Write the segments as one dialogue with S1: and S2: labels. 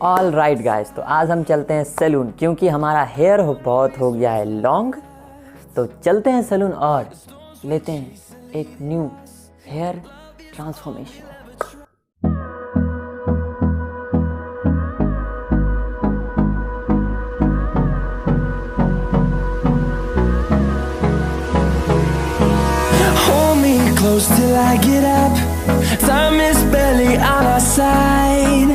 S1: All right guys, तो आज हम चलते हैं सैलून क्योंकि हमारा हेयर बहुत हो गया है लॉन्ग। तो चलते हैं सैलून और लेते हैं एक new hair transformation.
S2: Close till I get up. Time is barely on our side.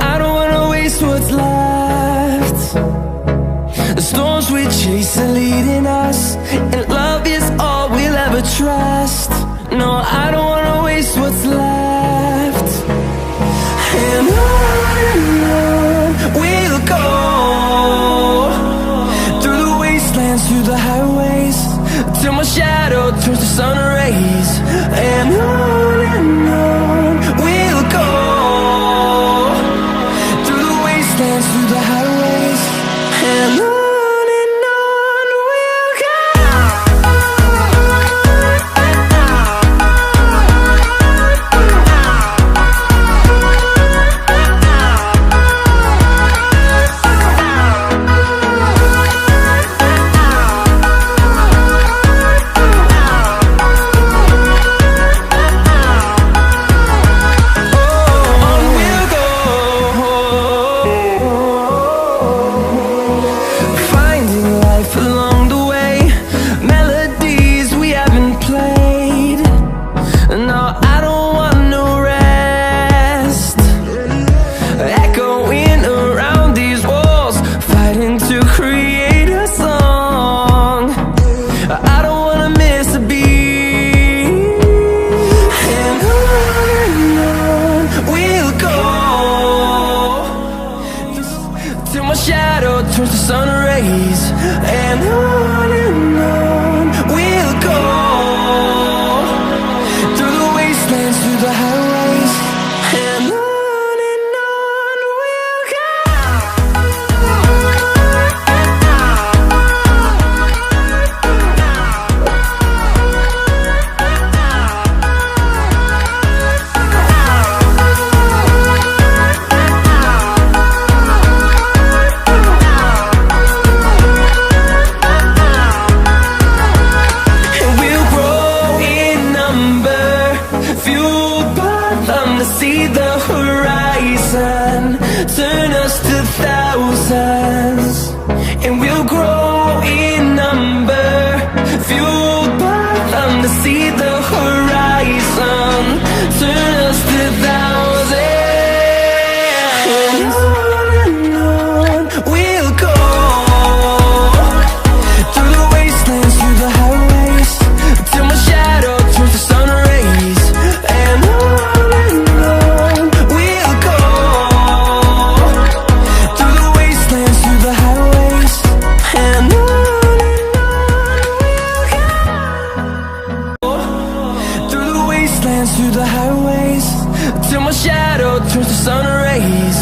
S2: I don't wanna waste what's left. The storms we chase are leading us, and love is all we'll ever trust. No, I don't wanna waste what's left. And on we'll go, through the wastelands, through the highways, till my shadow turns to sun rays. And on we'll go, through the wastelands, through the highways, and on we'll go. Shadow turns to sun rays, and on we'll go, through the wastelands, through the highways, and on we'll go. See the horizon, turn us to thousands, and we'll grow in number, fueled by them to see the horizon, turn us to thousands, and on we'll go, through the wastelands, through the highways, till my shadow turns to sun rays, and on through the highways, till my shadow turns to sun rays.